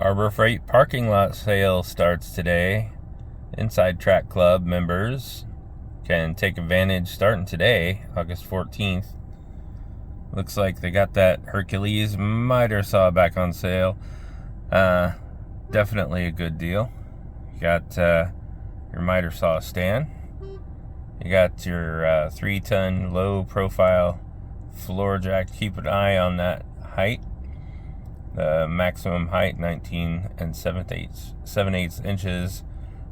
Harbor Freight parking lot sale starts today. Inside Track Club members can take advantage starting today, August 14th. Looks like they got that Hercules miter saw back on sale. Definitely a good deal. You got your miter saw stand. You got your 3-ton low profile floor jack. Keep an eye on that height. The maximum height 19 7/8 inches.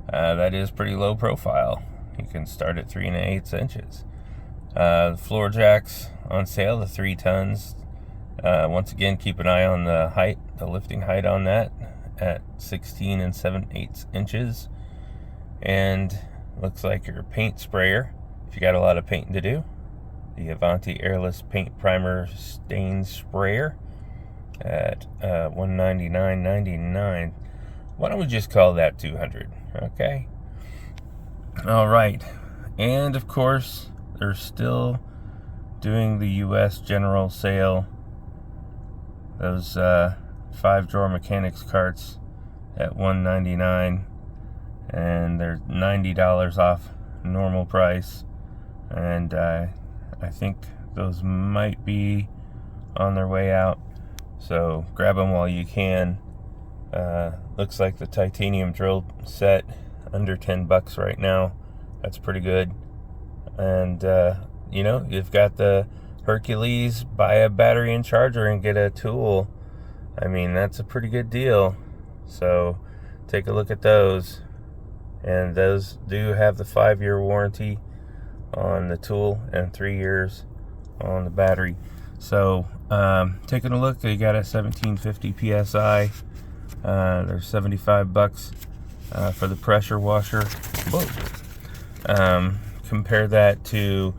That is pretty low profile. You can start at 3 1/8 inches. The floor jacks on sale, the 3 tons. Once again, keep an eye on the height, the lifting height on that at 16 7/8 inches. And looks like your paint sprayer, if you got a lot of painting to do, the Avanti Airless Paint Primer Stain Sprayer at $199.99. Why don't we just call that $200? Okay. All right. And of course, they're still doing the U.S. General sale. Those 5-drawer mechanics carts at $199, and they're $90 off normal price. And I think those might be on their way out. So grab them while you can. Looks like the titanium drill set under $10 right now. That's pretty good. And you've got the Hercules, buy a battery and charger and get a tool. I mean, that's a pretty good deal. So take a look at those. And those do have the 5-year warranty on the tool and 3 years on the battery. So taking a look, they got a 1750 psi. They're $75 for the pressure washer. Whoa. Compare that to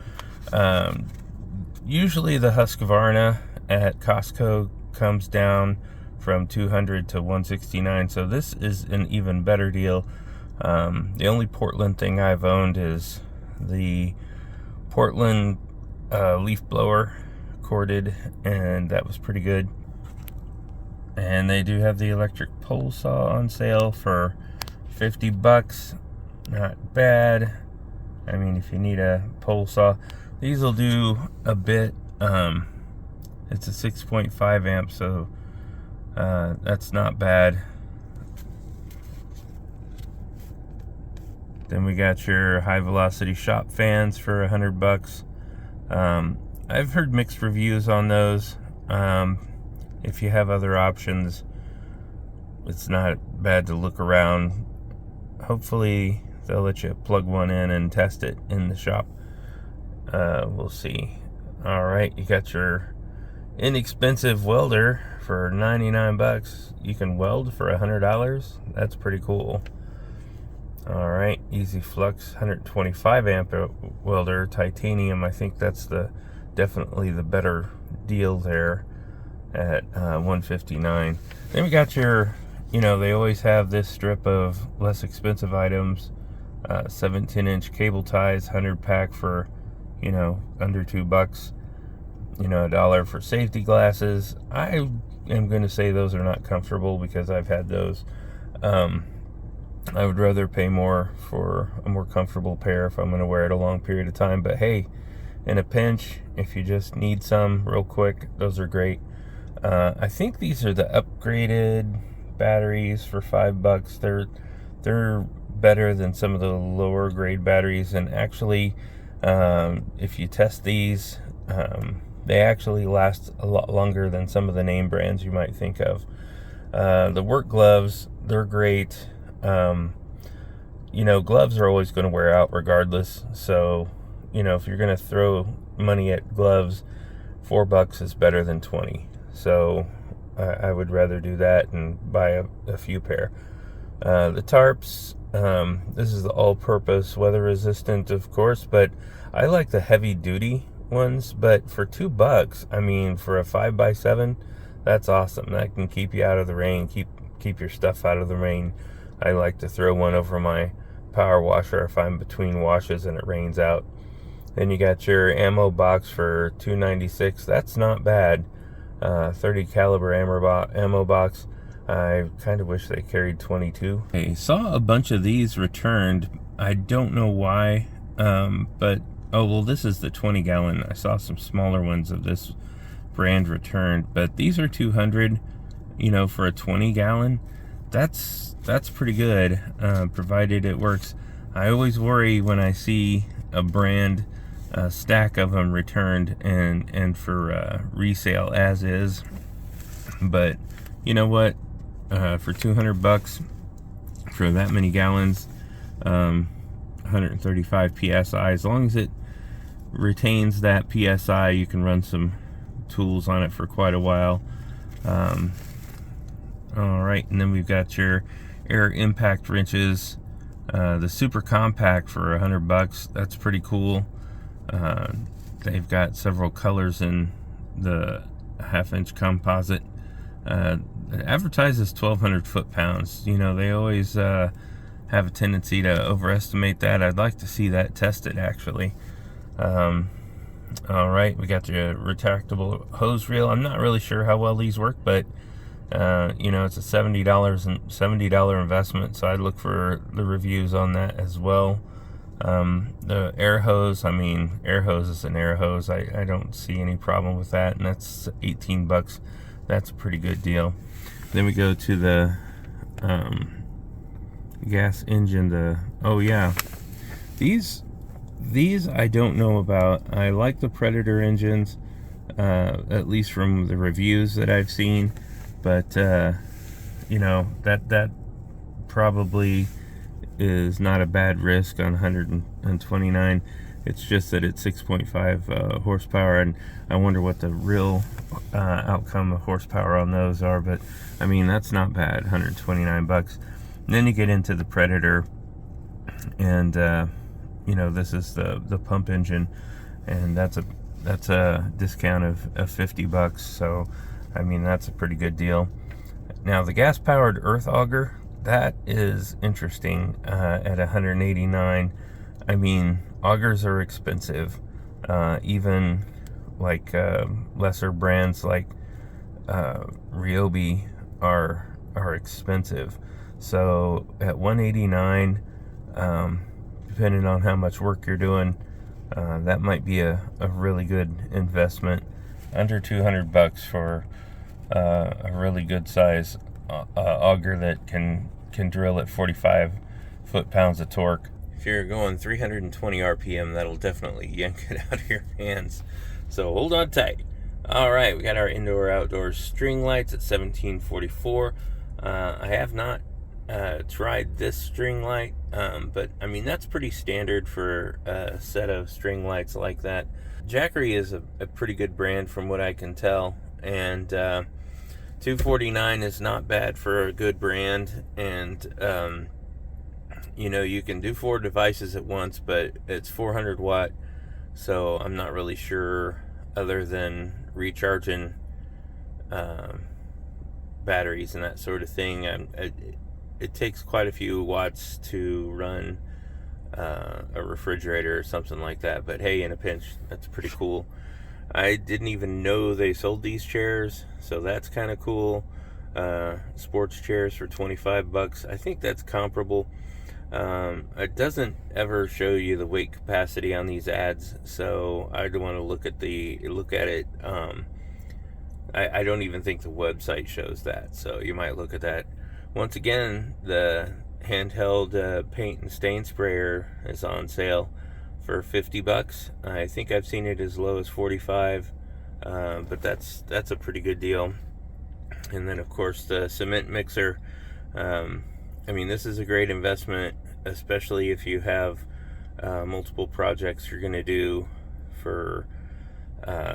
usually the Husqvarna at Costco comes down from $200 to $169. So this is an even better deal. The only Portland thing I've owned is the Portland leaf blower, corded, and that was pretty good. And they do have the electric pole saw on sale for $50. Not bad. I mean, if you need a pole saw, these will do a bit. It's a 6.5 amp, so that's not bad. Then we got your high velocity shop fans for $100. I've heard mixed reviews on those. If you have other options, it's not bad to look around. Hopefully they'll let you plug one in and test it in the shop. We'll see. All right, you got your inexpensive welder for $99. You can weld for $100. That's pretty cool. All right, Easy Flux 125 amp welder, titanium. I think that's definitely the better deal there at $159. Then we got your, they always have this strip of less expensive items. 17-inch cable ties, 100 pack for, under $2. $1 for safety glasses. I am going to say those are not comfortable because I've had those. I would rather pay more for a more comfortable pair if I'm going to wear it a long period of time. But hey, in a pinch, if you just need some real quick, those are great. I think these are the upgraded batteries for $5. They're better than some of the lower grade batteries, and actually, if you test these, they actually last a lot longer than some of the name brands you might think of. The work gloves, they're great. Gloves are always going to wear out regardless. So, if you're going to throw money at gloves, $4 is better than 20. So I would rather do that and buy a few pair. The tarps, this is the all-purpose, weather resistant, of course, but I like the heavy duty ones. But for $2, I mean, for a 5x7, that's awesome. That can keep you out of the rain, keep your stuff out of the rain. I like to throw one over my power washer if I'm between washes and it rains out. Then you got your ammo box for $296. That's not bad. 30 caliber ammo box. I kind of wish they carried 22. I saw a bunch of these returned. I don't know why, but oh well, this is the 20 gallon. I saw some smaller ones of this brand returned, but these are 200. You know, for a 20 gallon, that's pretty good, provided it works. I always worry when I see a brand stack of them returned and for resale as is, but you know what, for 200 bucks for that many gallons, 135 psi, as long as it retains that psi, you can run some tools on it for quite a while. All right, and then we've got your air impact wrenches, the super compact for 100 bucks. That's pretty cool. They've got several colors in the 1/2 inch composite. It advertises 1,200 foot-pounds. You know, they always have a tendency to overestimate that. I'd like to see that tested, actually. All right, we got your retractable hose reel. I'm not really sure how well these work, but you know, it's a $70 investment, so I'd look for the reviews on that as well. The air hose, I mean, air hose is an air hose. I don't see any problem with that, and that's 18 bucks. That's a pretty good deal. Then we go to the gas engine. Oh yeah, these I don't know about. I like the Predator engines, at least from the reviews that I've seen. But you know, that probably is not a bad risk on 129. It's just that it's 6.5 horsepower, and I wonder what the real outcome of horsepower on those are. But I mean, that's not bad, 129 bucks. And then you get into the Predator, and you know, this is the pump engine, and that's a discount of 50 bucks. So I mean, that's a pretty good deal. Now the gas-powered earth auger, that is interesting, at 189. I mean, augers are expensive. Even like lesser brands like Ryobi are expensive. So at 189, depending on how much work you're doing, that might be a really good investment. Under 200 bucks for a really good size auger that can drill at 45 foot-pounds of torque. If you're going 320 RPM, that'll definitely yank it out of your hands. So hold on tight. All right, we got our indoor-outdoor string lights at $17.44. I have not tried this string light, but I mean, that's pretty standard for a set of string lights like that. Jackery is a pretty good brand from what I can tell, and $249 is not bad for a good brand. And you know, you can do 4 devices at once, but it's 400 watt, so I'm not really sure, other than recharging batteries and that sort of thing. It takes quite a few watts to run a refrigerator or something like that, but hey, in a pinch, that's pretty cool. I didn't even know they sold these chairs, so that's kind of cool. Sports chairs for 25 bucks. I think that's comparable. It doesn't ever show you the weight capacity on these ads, so I'd want to look at it. I don't even think the website shows that, so you might look at that. Once again, the handheld paint and stain sprayer is on sale for 50 bucks. I think I've seen it as low as 45, but that's a pretty good deal. And then of course the cement mixer. I mean, this is a great investment, especially if you have multiple projects you're going to do for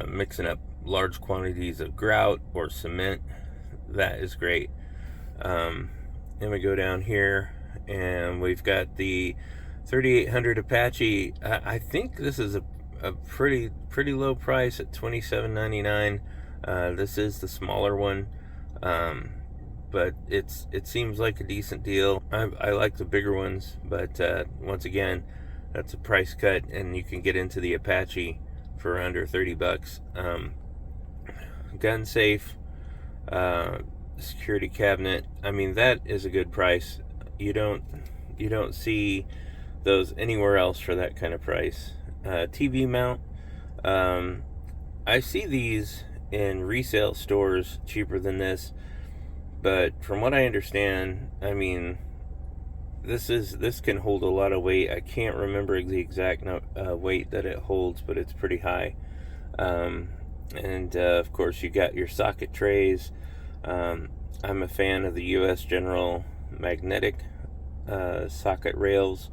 mixing up large quantities of grout or cement. That is great. Then we go down here and we've got the 3800 Apache. I think this is a pretty low price at $27.99. This is the smaller one, but it seems like a decent deal. I like the bigger ones, but once again, that's a price cut, and you can get into the Apache for under 30 bucks. Gun safe, security cabinet. I mean, that is a good price. You don't see those anywhere else for that kind of price. TV mount. I see these in resale stores cheaper than this, but from what I understand, I mean, this can hold a lot of weight. I can't remember the exact weight that it holds, but it's pretty high. And of course, you got your socket trays. I'm a fan of the U.S. General magnetic socket rails,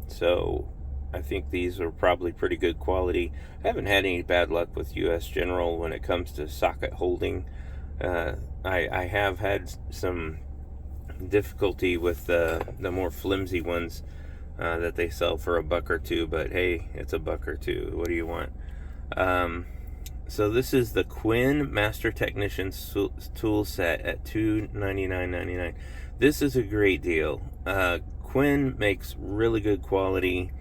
so I think these are probably pretty good quality. I haven't had any bad luck with U.S. General when it comes to socket holding. I have had some difficulty with the more flimsy ones that they sell for $1 or $2, but hey, it's $1 or $2. What do you want? So this is the Quinn Master Technician Tool Set at $299.99. This is a great deal. Quinn makes really good quality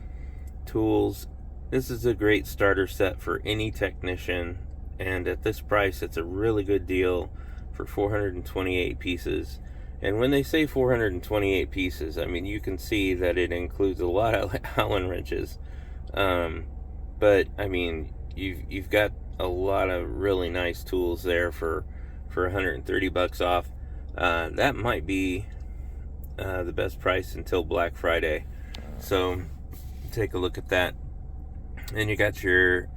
tools. This is a great starter set for any technician, and at this price, it's a really good deal for 428 pieces. And when they say 428 pieces, I mean, you can see that it includes a lot of Allen wrenches. But I mean, you've got a lot of really nice tools there for $130 off. That might be the best price until Black Friday. So take a look at that. And you got your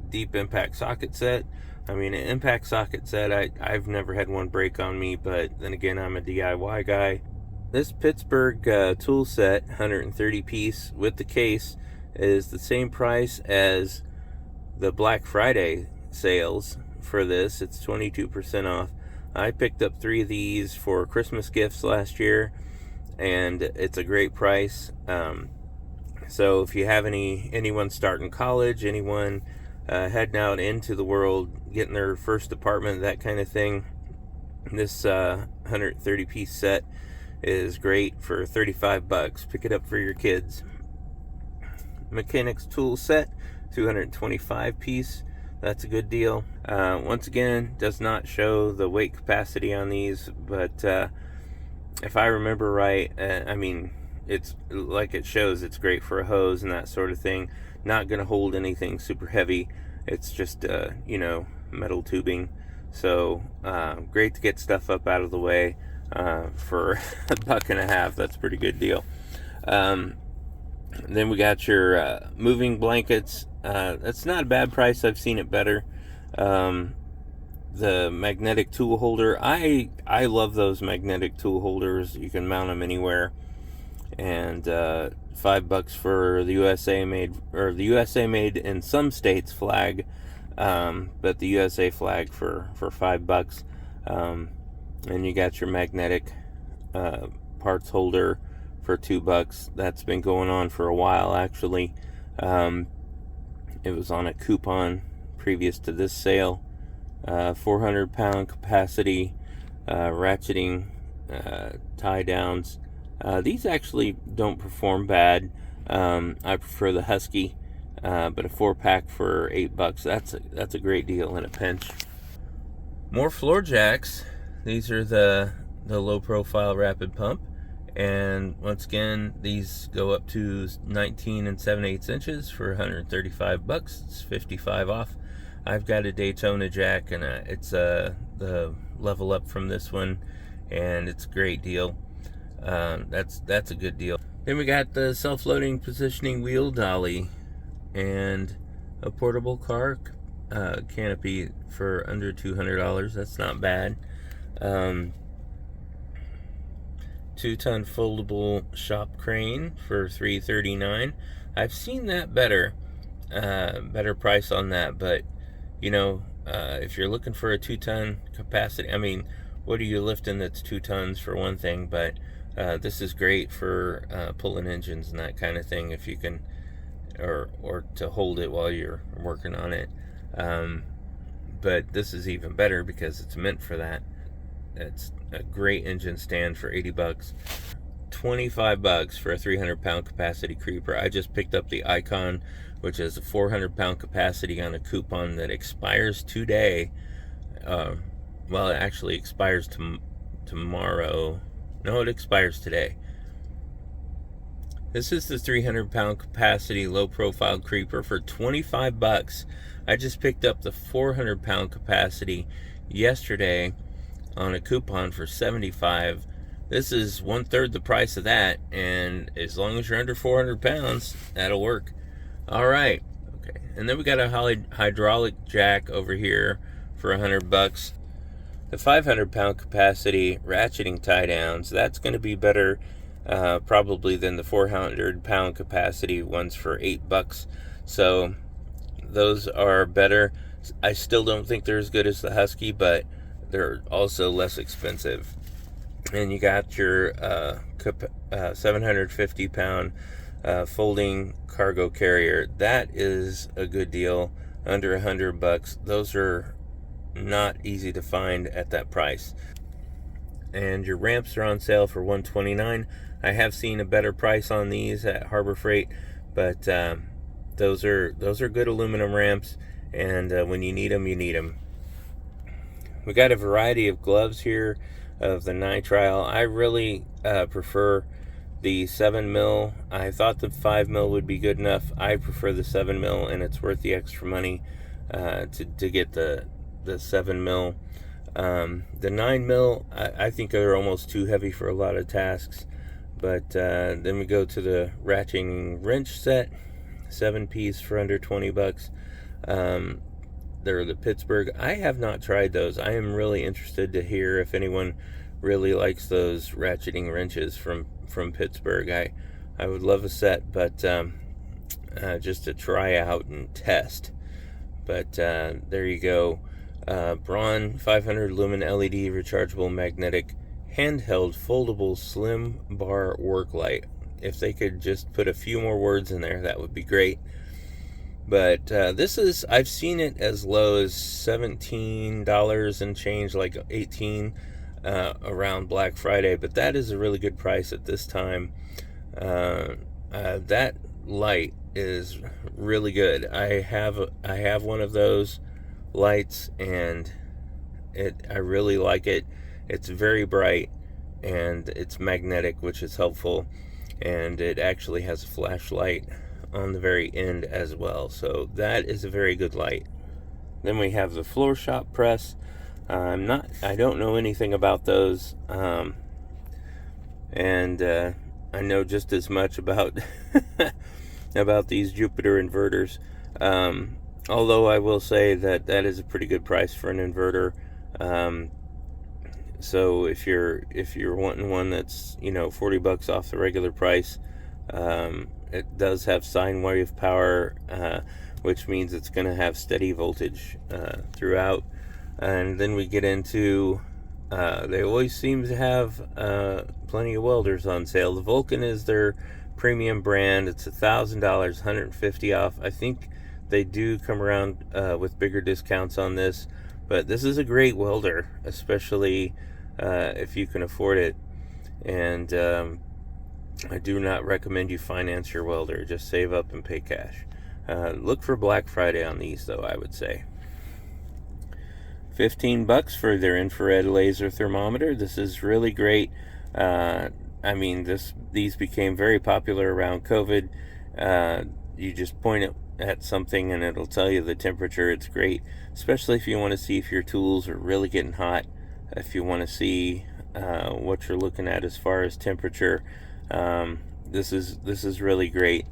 deep impact socket set. I mean, an impact socket set, I've never had one break on me, but then again, I'm a DIY guy. This Pittsburgh Tool Set, 130 piece with the case, is the same price as the Black Friday sales for this. It's 22% off. I picked up 3 of these for Christmas gifts last year, and it's a great price. So if you have anyone starting college, anyone heading out into the world, getting their first apartment, that kind of thing, this 130 piece set is great for $35. Pick it up for your kids. Mechanics Tool Set, 225 piece. That's a good deal. Once again, does not show the weight capacity on these, but if I remember right, I mean, it's like it shows, it's great for a hose and that sort of thing. Not going to hold anything super heavy. It's just metal tubing. So great to get stuff up out of the way for $1.50. That's a pretty good deal. Then we got your moving blankets. That's not a bad price. I've seen it better. The magnetic tool holder. I love those magnetic tool holders. You can mount them anywhere. And $5 for the USA made, or the USA made in some states flag, but the USA flag for $5. And you got your magnetic parts holder for $2. That's been going on for a while, actually. It was on a coupon previous to this sale. 400-pound capacity ratcheting tie downs. These actually don't perform bad. I prefer the Husky, but a 4-pack for $8, that's a great deal in a pinch. More floor jacks. These are the low profile rapid pump, and once again, these go up to 19 7/8 inches for $135. It's 55 off. I've got a Daytona jack, and it's the level up from this one, and it's a great deal. That's a good deal. Then we got the self-loading positioning wheel dolly and a portable car canopy for under $200. That's not bad. 2-ton foldable shop crane for $339. I've seen that better price on that, but if you're looking for a 2-ton capacity, I mean, what are you lifting that's 2 tons for one thing, but this is great for pulling engines and that kind of thing, if you can, or to hold it while you're working on it. But this is even better because it's meant for that. It's a great engine stand for $80. $25 for a 300-pound capacity creeper. I just picked up the Icon, which is a 400-pound capacity on a coupon that expires today. Well, it actually expires tomorrow. No, it expires today. This is the 300-pound capacity low-profile creeper for 25 bucks. I just picked up the 400-pound capacity yesterday on a coupon for 75. This is 1/3 the price of that, and as long as you're under 400 pounds, that'll work. All right. Okay. And then we got a hydraulic jack over here for 100 bucks. The 500-pound capacity ratcheting tie downs, that's going to be better probably than the 400-pound capacity ones for 8 bucks. So those are better. I still don't think they're as good as the Husky, but they're also less expensive. And you got your 750-pound folding cargo carrier. That is a good deal, under 100 bucks. Those are not easy to find at that price. And your ramps are on sale for $129. I have seen a better price on these at Harbor Freight, but those are good aluminum ramps, and when you need them, you need them. We got a variety of gloves here of the nitrile. I really prefer the 7mm. I thought the 5mm would be good enough. I prefer the 7mm, and it's worth the extra money to get the 7mm. The 9mm, I think are almost too heavy for a lot of tasks. But then we go to the Ratcheting Wrench Set, 7-piece for under 20 bucks. They're the Pittsburgh. I have not tried those. I am really interested to hear if anyone really likes those ratcheting wrenches from Pittsburgh. I would love a set, but just to try out and test. But there you go. Braun 500 lumen LED rechargeable magnetic handheld foldable slim bar work light. If they could just put a few more words in there, that would be great. But this is, I've seen it as low as $17 and change, like $18 around Black Friday. But that is a really good price at this time. That light is really good. I have one of those lights, and I really like it. It's very bright, and it's magnetic, which is helpful, and it actually has a flashlight on the very end as well. So that is a very good light. Then we have the floor shop press. I don't know anything about those, and I know just as much about about these Jupiter inverters. Although I will say that is a pretty good price for an inverter. So if you're wanting one that's 40 bucks off the regular price, it does have sine wave power, which means it's going to have steady voltage throughout. And then we get into they always seem to have plenty of welders on sale. The Vulcan is their premium brand. It's $1,000, $150 off. I think they do come around with bigger discounts on this, but this is a great welder, especially if you can afford it. And I do not recommend you finance your welder. Just save up and pay cash. Look for Black Friday on these, though, I would say. 15 bucks for their infrared laser thermometer. This is really great. I mean, these became very popular around COVID. You just point it at something and it'll tell you the temperature. It's great, especially if you want to see if your tools are really getting hot. If you want to see what you're looking at as far as temperature, this is really great.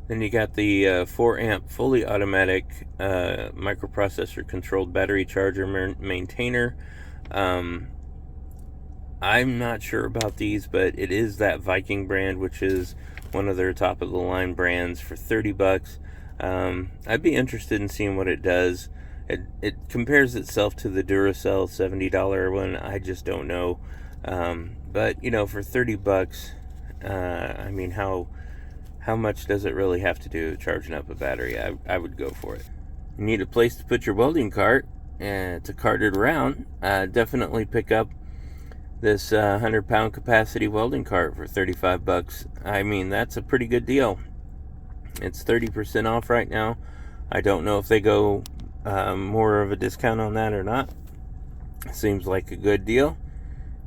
Then you got the 4 amp fully automatic microprocessor controlled battery charger maintainer. I'm not sure about these, but it is that Viking brand, which is one of their top of the line brands, for 30 bucks. I'd be interested in seeing what it does. It compares itself to the Duracell $70 one. I just don't know. But for 30 bucks, I mean, how much does it really have to do charging up a battery? I would go for it. You need a place to put your welding cart and to cart it around. Definitely pick up this 100-pound capacity welding cart for 35 bucks. I mean, that's a pretty good deal. It's 30% off right now. I don't know if they go more of a discount on that or not. Seems like a good deal.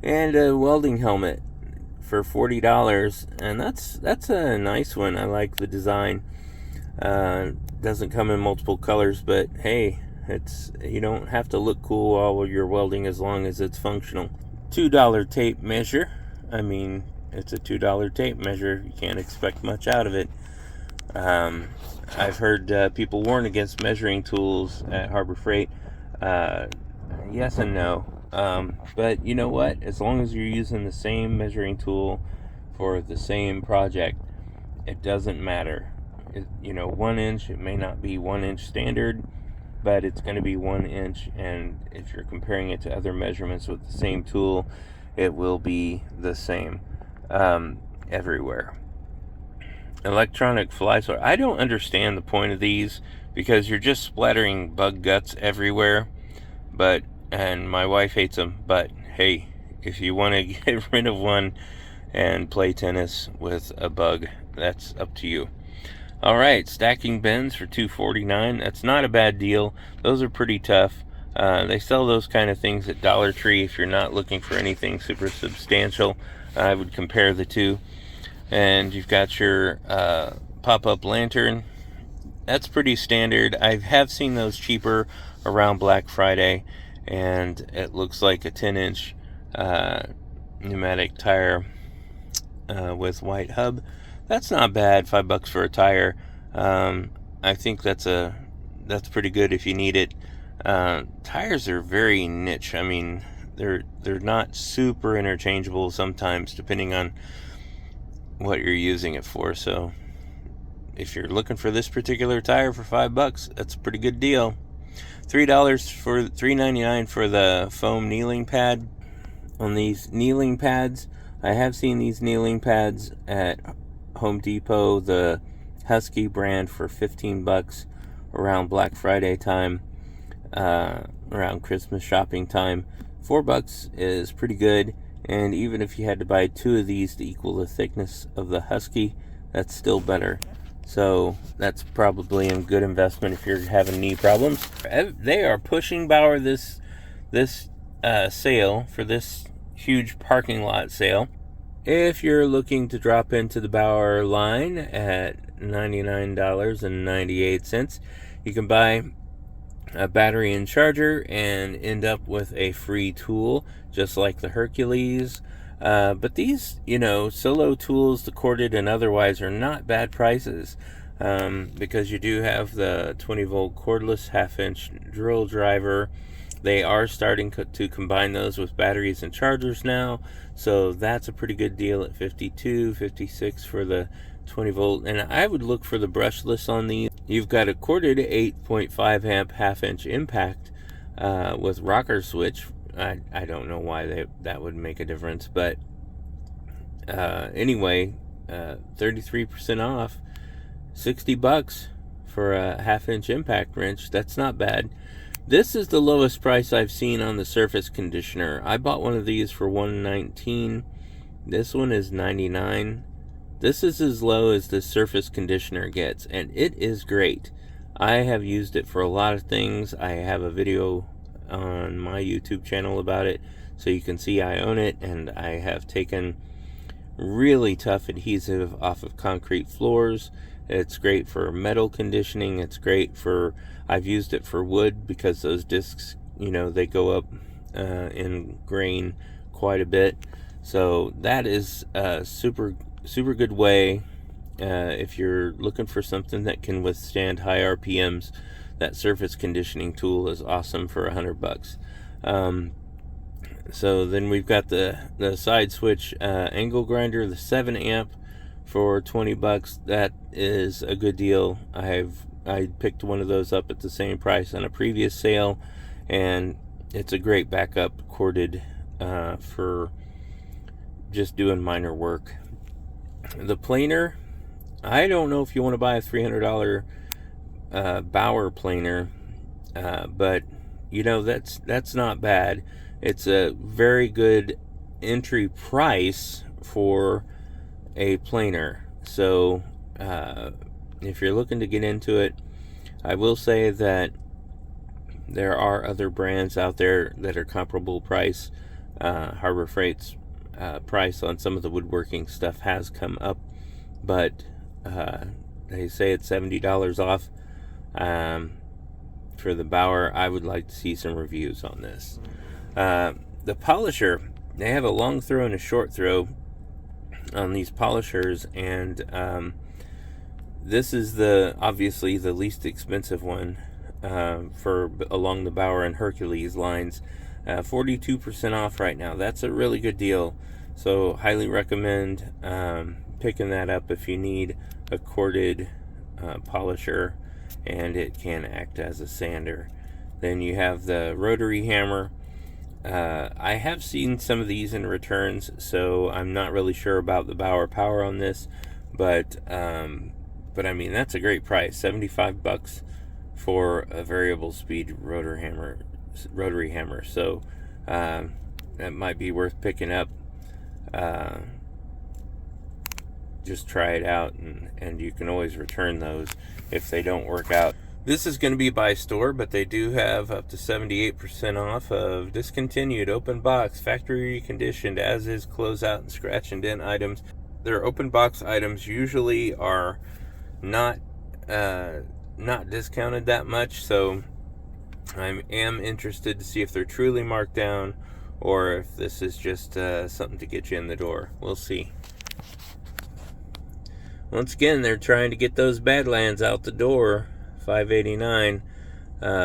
And a welding helmet for $40, and that's a nice one. I like the design. Doesn't come in multiple colors, but hey, you don't have to look cool while you're welding as long as it's functional. $2 tape measure. I mean, it's a $2 tape measure. You can't expect much out of it. I've heard people warn against measuring tools at Harbor Freight. Yes and no. But you know what? As long as you're using the same measuring tool for the same project, it doesn't matter. 1 inch, it may not be 1 inch standard, but it's going to be 1 inch, and if you're comparing it to other measurements with the same tool, it will be the same everywhere. Electronic fly swatter. I don't understand the point of these, because you're just splattering bug guts everywhere, and my wife hates them, but hey, if you want to get rid of one and play tennis with a bug, that's up to you. Alright, stacking bins for $2.49. That's not a bad deal. Those are pretty tough. They sell those kind of things at Dollar Tree. If you're not looking for anything super substantial, I would compare the two. And you've got your pop-up lantern. That's pretty standard. I have seen those cheaper around Black Friday, and it looks like a 10-inch pneumatic tire with white hub. That's not bad. $5 for a tire. I think that's pretty good if you need it. Tires are very niche. I mean, they're not super interchangeable sometimes, depending on what you're using it for. So if you're looking for this particular tire for $5, that's a pretty good deal. $3.99 for the foam kneeling pad. On these kneeling pads, I have seen these kneeling pads at Home Depot, the Husky brand, for $15 around Black Friday time, around Christmas shopping time. $4 is pretty good, and even if you had to buy 2 of these to equal the thickness of the Husky, that's still better. So that's probably a good investment if you're having knee problems. They are pushing Bauer this sale, for this huge parking lot sale. If you're looking to drop into the Bauer line at $99.98, you can buy a battery and charger and end up with a free tool, just like the Hercules. But these, solo tools, the corded and otherwise, are not bad prices, because you do have the 20-volt cordless 1/2-inch drill driver. They are starting to combine those with batteries and chargers now, so that's a pretty good deal at $52, $56 for the 20-volt. And I would look for the brushless on these. You've got a corded 8.5 amp 1/2-inch impact with rocker switch. I don't know why that would make a difference, but anyway, 33% off, $60 for a 1/2-inch impact wrench. That's not bad. This is the lowest price I've seen on the surface conditioner. I bought one of these for $119. This one is $99. This is as low as the surface conditioner gets, and it is great. I have used it for a lot of things. I have a video on my YouTube channel about it, so you can see I own it, and I have taken really tough adhesive off of concrete floors. It's great for metal conditioning. It's great for, I've used it for wood, because those discs, they go up in grain quite a bit. So that is a super good way if you're looking for something that can withstand high RPMs. That surface conditioning tool is awesome for $100. So then we've got the side switch angle grinder, the 7 amp for $20. That is a good deal. I picked one of those up at the same price on a previous sale, and it's a great backup corded for just doing minor work. The planer, I don't know if you want to buy a $300 Bauer planer, but that's not bad. It's a very good entry price for a planer. So if you're looking to get into it, I will say that There are other brands out there that are comparable price. Harbor Freight's price on some of the woodworking stuff has come up, but they say it's $70 off for the Bauer. I would like to see some reviews on this. The polisher, they have a long throw and a short throw on these polishers, and this is obviously the least expensive one for along the Bauer and Hercules lines. 42% off right now. That's a really good deal, so highly recommend picking that up if you need a corded polisher, and it can act as a sander. Then you have the rotary hammer. I have seen some of these in returns, so I'm not really sure about the Bauer power on this, but I mean, that's a great price. $75 for a variable speed rotary hammer. So that might be worth picking up. Just try it out, and you can always return those if they don't work out. This is going to be by store, but they do have up to 78% off of discontinued open box, factory reconditioned, as is closeout and scratch and dent items. Their open box items usually are not discounted that much, so I am interested to see if they're truly marked down or if this is just something to get you in the door. We'll see. Once again, they're trying to get those Badlands out the door. $589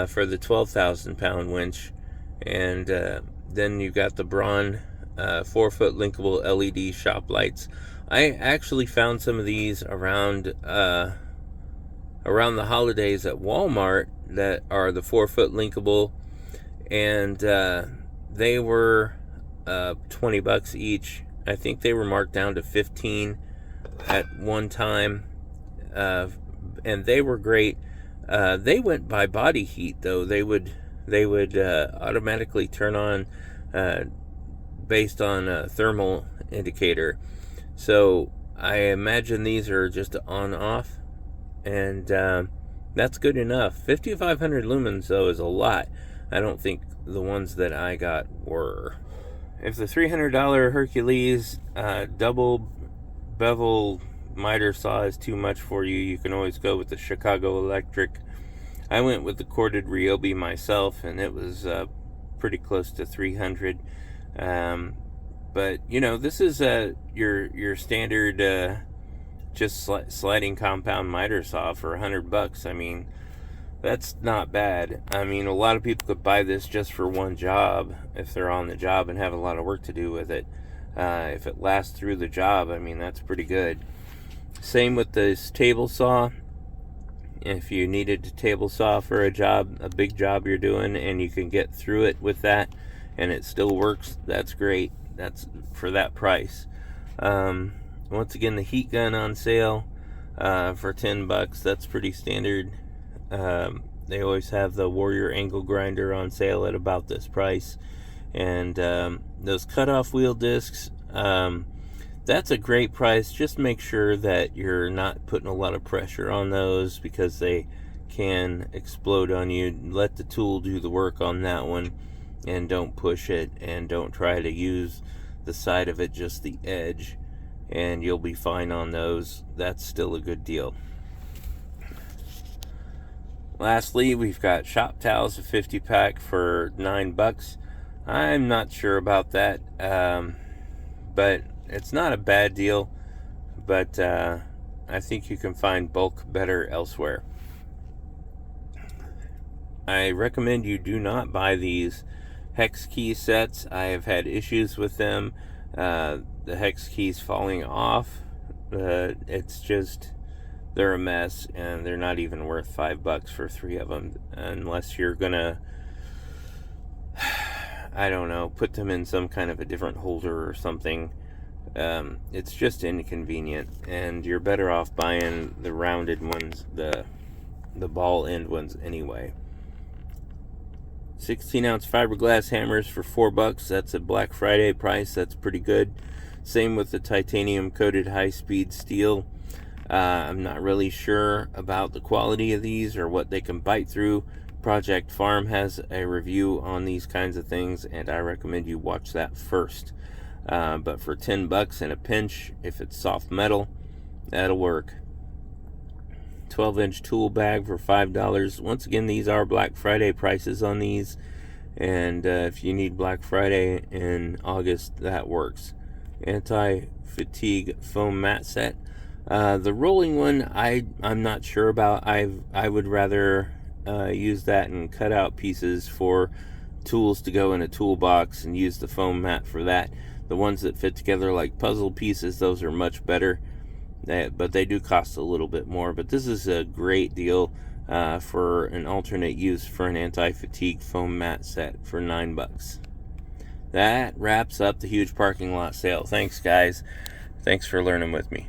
for the 12,000 pound winch, and then you got the Braun 4-foot linkable LED shop lights. I actually found some of these around the holidays at Walmart that are the 4-foot linkable, and they were $20 each. I think they were marked down to $15 at one time, and they were great. They went by body heat, though. They would automatically turn on based on a thermal indicator. So I imagine these are just on off, and that's good enough. 5,500 lumens, though, is a lot. I don't think the ones that I got were. If the $300 Hercules double bevel miter saw is too much for you, you can always go with the Chicago Electric. I went with the corded Ryobi myself, and it was pretty close to $300. But you know, this is your standard just sliding compound miter saw for $100. I mean, that's not bad. I mean, a lot of people could buy this just for one job if they're on the job and have a lot of work to do with it. If it lasts through the job, I mean, that's pretty good. Same with this table saw. If you needed a table saw for a job, a big job you're doing, and you can get through it with that and it still works, that's great. That's for that price. Once again, the heat gun on sale for $10. That's pretty standard. They always have the Warrior angle grinder on sale at about this price. And those cutoff wheel discs, that's a great price. Just make sure that you're not putting a lot of pressure on those, because they can explode on you. Let the tool do the work on that one, and don't push it, and don't try to use the side of it, just the edge, and you'll be fine on those. That's still a good deal. Lastly, we've got shop towels, a 50-pack for $9. I'm not sure about that, but it's not a bad deal, but I think you can find bulk better elsewhere. I recommend you do not buy these Hex Key sets. I have had issues with them. The Hex Keys falling off. It's just, they're a mess, and they're not even worth $5 for 3 of them, unless you're gonna, I don't know, put them in some kind of a different holder or something. It's just inconvenient, and you're better off buying the rounded ones, the ball end ones anyway. 16-ounce fiberglass hammers for $4. That's a Black Friday price. That's pretty good. Same with the titanium coated high-speed steel. I'm not really sure about the quality of these or what they can bite through, Project Farm has a review on these kinds of things, and I recommend you watch that first. But for 10 bucks in a pinch, if it's soft metal, that'll work. 12-inch tool bag for $5. Once again, these are Black Friday prices on these, and if you need Black Friday in August, that works. Anti-fatigue foam mat set. The rolling one, I'm not sure about. I would rather use that and cut out pieces for tools to go in a toolbox and use the foam mat for that. The ones that fit together like puzzle pieces, those are much better, but they do cost a little bit more. But this is a great deal for an alternate use for an anti-fatigue foam mat set for $9. That wraps up the huge parking lot sale. Thanks, guys. Thanks for learning with me.